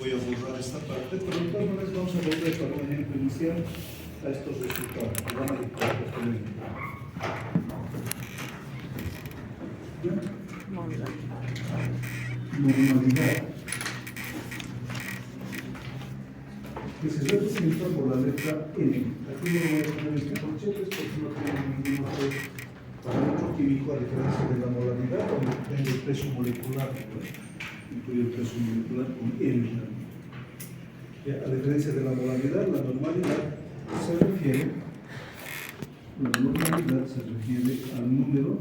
voy a borrar esta parte, pero de todas maneras vamos a volver para un ejemplo inicial a estos resultados. Van a dictar posteriormente. Normalidad que se representa por la letra N. Aquí no voy a poner este corchetes porque no tengo ningún otro parámetro químico a diferencia de la molaridad, donde tengo el peso molecular, incluye el peso molecular con N. A diferencia de la molaridad, la normalidad se refiere al número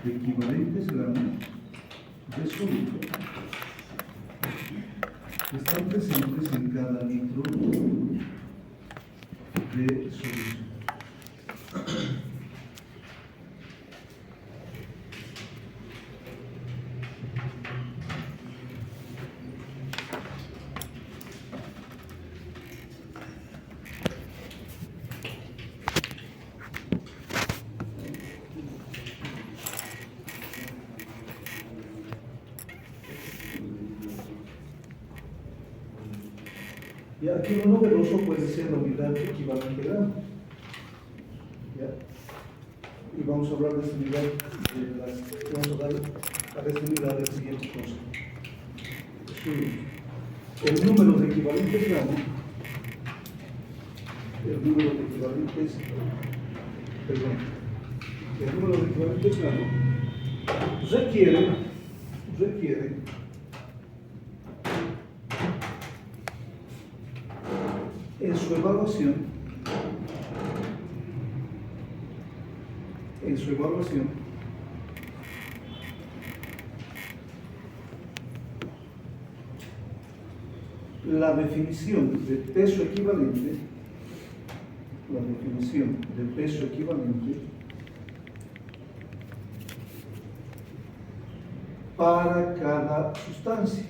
de equivalentes gramos de sólido que están presentes en cada litro de solución. Y aquí lo novedoso puede ser la unidad equivalente gramo. ¿Ya? Y vamos a hablar de esta unidad, vamos a dar a esta unidad el siguiente concepto. El número de equivalentes gramo, el número de equivalentes gramo requiere en su evaluación la definición de peso equivalente, para cada sustancia.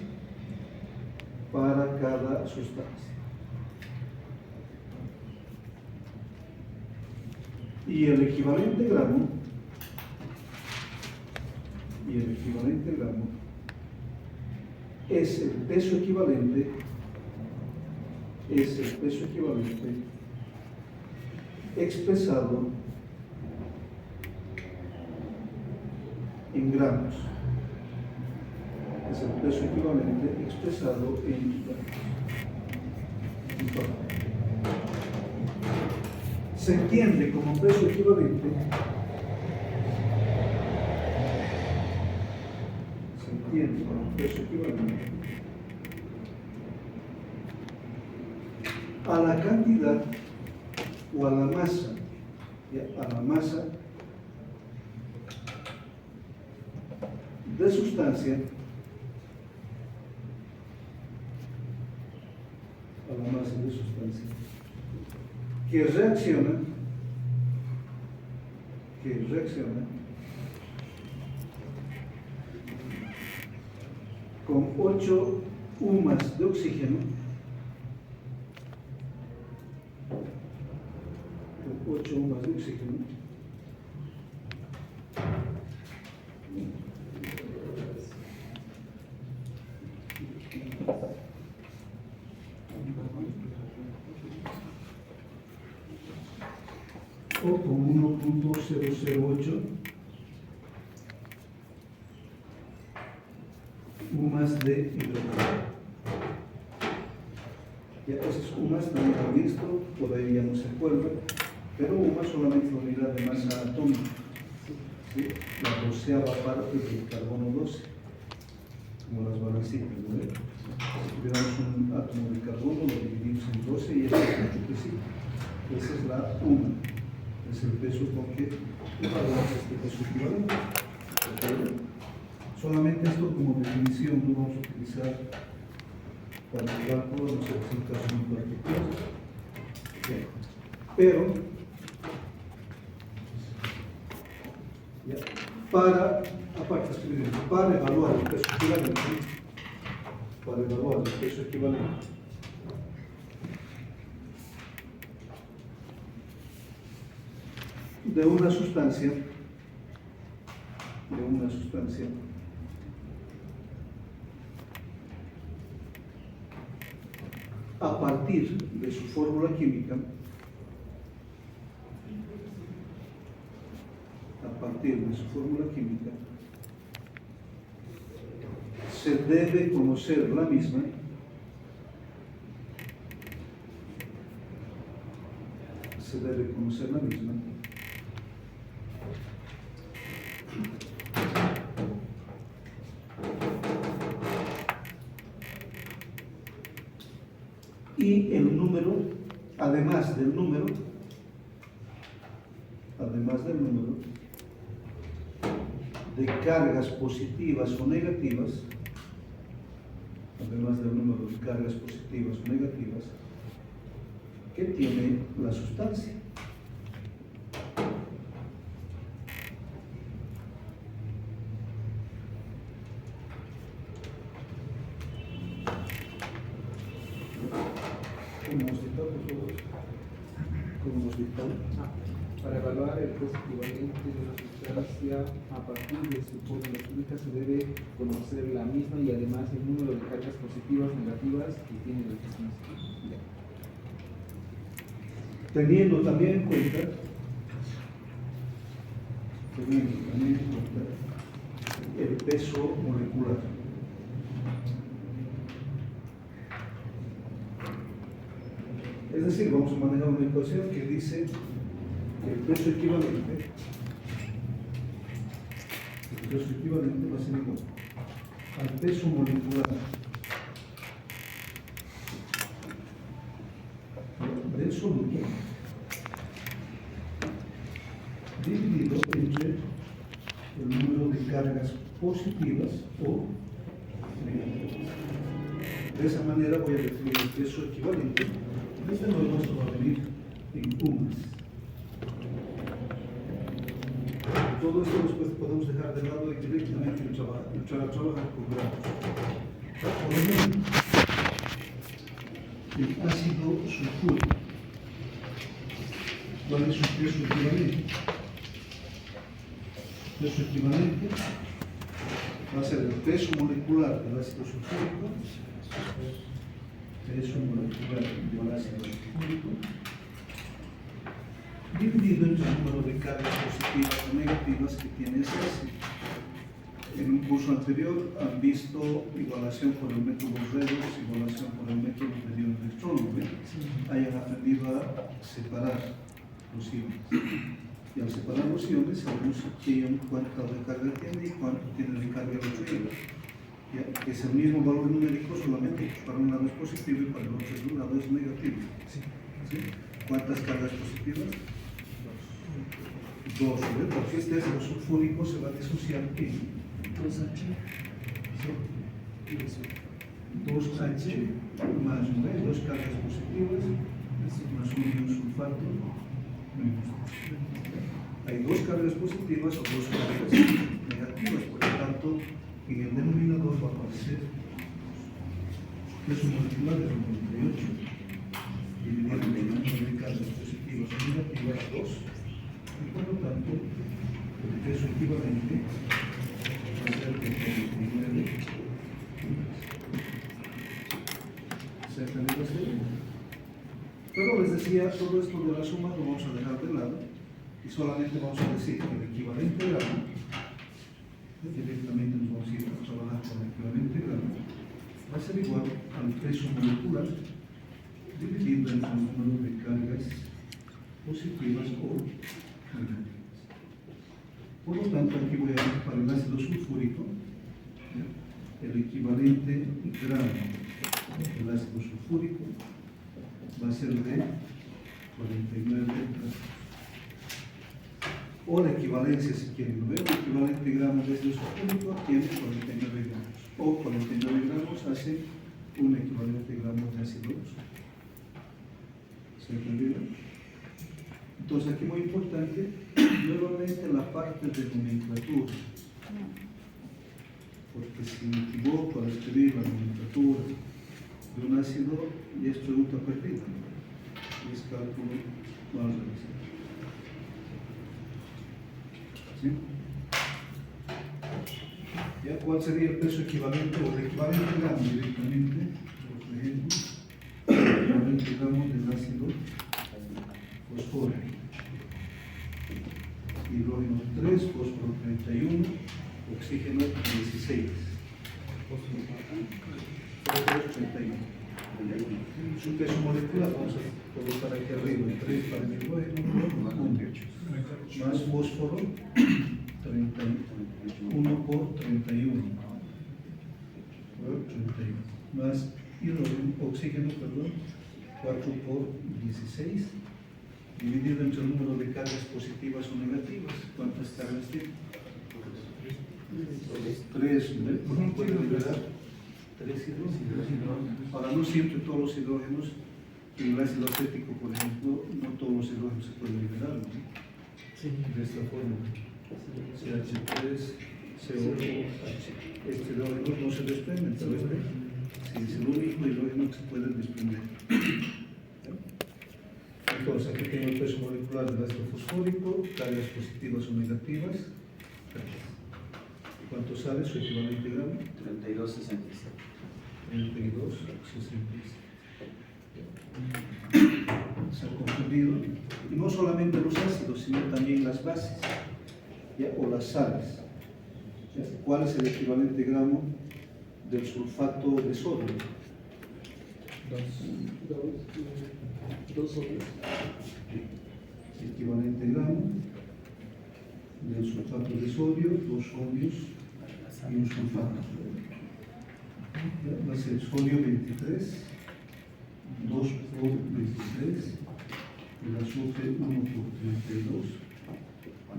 Y el equivalente gramo es el peso equivalente expresado en gramos. Es el peso equivalente expresado en gramos. Se entiende como peso equivalente a la cantidad o a la masa, de sustancia, que reacciona con 8 UMAS de oxígeno, o con 1.008 UMAS de hidrógeno. Ya esos UMAS también han visto, todavía no se acuerda, pero UMAS solamente es la unidad de masa atómica, ¿sí? La 12ª parte del carbono 12, como las balancitas, ¿no? Si tuviéramos un átomo de carbono, lo dividimos en 12 y eso es mucho que sí. Esa es la UMA, es el peso con que evaluamos este peso equivalente. Solamente esto como definición lo vamos a utilizar para el cálculo, no sé si es un caso muy particular. Pero, para evaluar el peso equivalente, de una sustancia, a partir de su fórmula química, se debe conocer la misma y el número, además del número de cargas positivas o negativas, que tiene la sustancia. ¿Cómo hemos dictado? Para evaluar el peso equivalente de una sustancia a partir de su fórmula química se debe conocer la misma y además el número de cargas positivas o negativas que tiene la sustancia. Teniendo también en cuenta el peso molecular. Es decir, vamos a manejar una ecuación que dice que el peso equivalente va a ser igual al peso molecular del soluto dividido entre el número de cargas positivas o negativas. De esa manera voy a definir el peso equivalente. Esta norma se va a venir en UMAS. Todo esto después podemos dejar de lado y directamente trabajar con grados. Por ejemplo, el ácido sulfúrico. ¿Cuál es su peso equivalente? El peso equivalente va a ser el peso molecular del ácido sulfúrico, dividido entre el número de cargas positivas o negativas que tiene ese ácido. En un curso anterior han visto igualación por el método Redox, igualación por el método de ion electrónico. Hayan aprendido a separar los iones. Y al separar los iones sabemos qué ion cuánta de carga tiene y cuánto tiene de carga el otro ion. ¿Ya? Es el mismo valor numérico, solamente para un lado es positivo y para el otro lado es negativo. ¿Sí? ¿Cuántas cargas positivas? Dos, porque este ácido sulfúrico se va a disociar en 2H. ¿Sí? 2H más 9, dos cargas positivas más un ion sulfato menos. Hay dos cargas positivas o dos cargas negativas, por lo tanto en el denominador va a aparecer peso molecular de 98 dividido entre el número de cargas positivas o negativas 2, y por lo tanto el peso equivalente va a ser 99. Cerca de la serie. Pero les decía, todo esto de la suma lo vamos a dejar de lado y solamente vamos a decir que el equivalente gramo, directamente nos vamos a ir a trabajar con el equivalente gramo, va a ser igual al peso molecular dividido entre el número de cargas positivas o negativas. Por lo tanto, aquí voy a ver para el ácido sulfúrico, ¿ya? El equivalente gramo del ácido sulfúrico va a ser de 49 gramos. O la equivalencia, si quieren ver, el equivalente gramo de ácido sulfúrico tiene 49 gramos. O 49 gramos hace un equivalente gramo de ácido sulfúrico. ¿Se entendió? Entonces, aquí muy importante, nuevamente la parte de nomenclatura. Porque si me equivoco al escribir la nomenclatura de un ácido, ya es pregunta perdida. Y es cálculo mal realizado. ¿Sí? ¿Ya cuál sería el peso equivalente o el equivalente gramo directamente? Por ejemplo, 31. Su peso molecular, vamos a colocar aquí arriba 3 para el hidrógeno por 1, más fósforo 31 por 31, más hidrógeno, oxígeno, perdón, 4 por 16, dividido entre el número de cargas positivas o negativas. ¿Cuántas cargas tiene? 3, ¿no? Puede liberar 3 hidrógenos. Ahora, no siempre todos los hidrógenos, en el ácido acético, por ejemplo, no todos los hidrógenos se pueden liberar, ¿no? De esta forma. CH3, CO2H. Este hidrógeno no se desprende, ¿sabes? Sí, es el único hidrógeno que se puede desprender. Entonces, aquí tengo el peso molecular del ácido fosfórico, cargas positivas o negativas. ¿Cuánto sale su equivalente gramo? 32,67. 32,66. Se ha confundido. Y no solamente los ácidos, sino también las bases, ¿ya? O las sales. ¿Ya? ¿Cuál es el equivalente gramo del sulfato de sodio? 2 sodios. Equivalente gramo del sulfato de sodio, 2 sodios y un sulfato. ¿Ya? Va a ser sodio 23, 2 por 23, el azufre 1 por 32,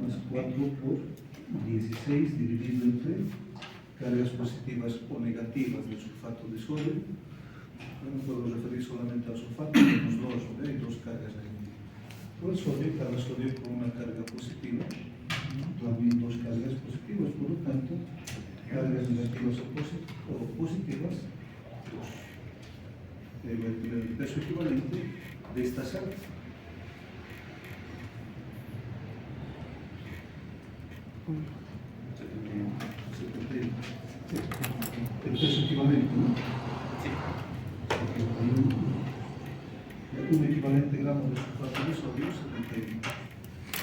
más 4 por 16 dividido entre cargas positivas o negativas del sulfato de sodio. No me puedo referir solamente al sulfato, tenemos dos, ¿ok? Hay dos cargas negativas. Por el sodio, cada sodio con una carga positiva, también dos cargas positivas, por lo tanto, cargas negativas o positivas, dos. El peso equivalente de esta sal. El peso equivalente, ¿no? Sí. Un equivalente gramo de sulfato de sodio, 71.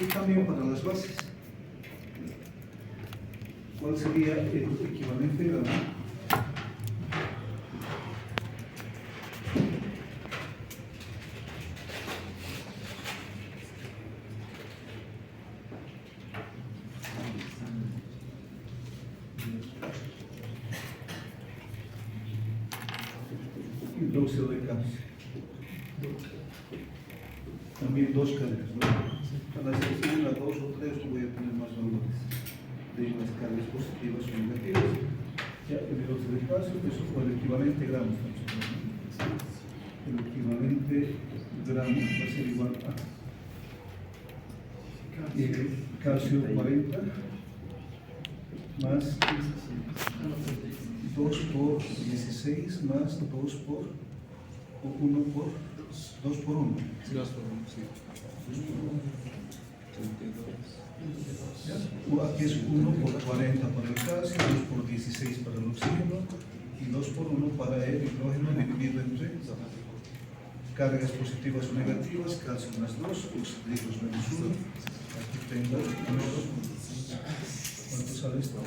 Y también para las bases. ¿Cuál sería el equivalente gramo? Hidróxido de calcio. También dos cargas, ¿no? Para hacer una, dos o tres, no voy a tener más valores de las cargas positivas o negativas. Ya, el hidróxido de calcio, eso fue el equivalente gramo. El equivalente gramo va a ser igual a calcio 40 más 2 por 16 más 2 por o 1 por 2 por 1. 2 por 1, sí. 32. ¿Ya? Aquí es 1 por 40 para el calcio, 2 por 16 para el oxígeno y 2 por 1 para el hidrógeno dividido entre cargas positivas o negativas, calcio más 2, oxígenos menos 1. Aquí tengo 1. ¿Cuánto sale esto?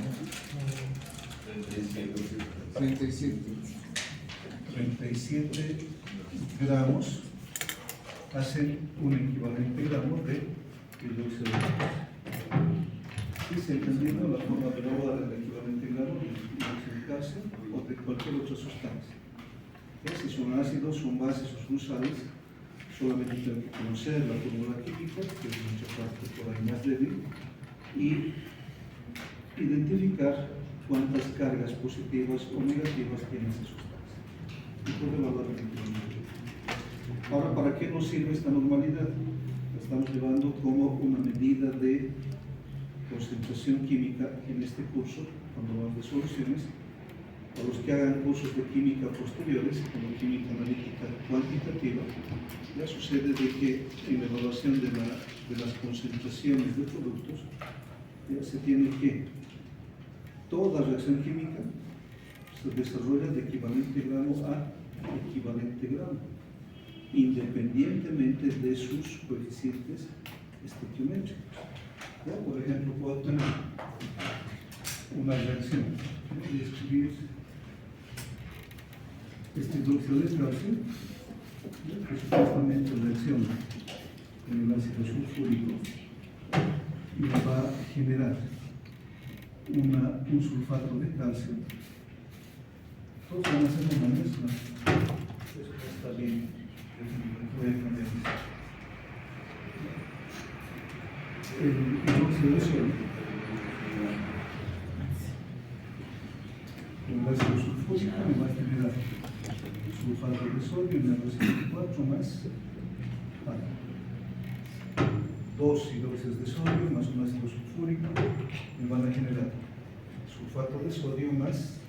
37 gramos hacen un equivalente gramo de hidróxido de calcio. ¿Sí se entendió la forma de elaborar el equivalente gramo de hidróxido de calcio o de cualquier otra sustancia? Si son ácidos, son bases o son sales, solamente tengo que conocer la fórmula química, que es mucha parte por ahí más débil, y identificar cuántas cargas positivas o negativas tiene esa sustancia y poder evaluar el equivalente. Ahora, ¿para qué nos sirve esta normalidad? La estamos llevando como una medida de concentración química en este curso, cuando hablamos de soluciones. A los que hagan cursos de química posteriores, como química analítica cuantitativa, ya sucede de que en la evaluación de las concentraciones de productos, ya se tiene que toda reacción química se desarrolla de equivalente gramo a equivalente gramo, independientemente de sus coeficientes estequiométricos. Ya, por ejemplo, puedo tener una reacción y escribir este hidróxido de calcio, que supuestamente reacciona con el ácido sulfúrico y va a generar un sulfato de calcio. Todos van a hacer una mezcla. Eso no está bien. Voy a cambiar esto. El hidróxido de sodio, el ácido sulfúrico me va a generar sulfato de sodio en el 4 más dos hidróxidos de sodio más un ácido sulfúrico me van a generar sulfato de sodio más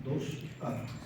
2 A.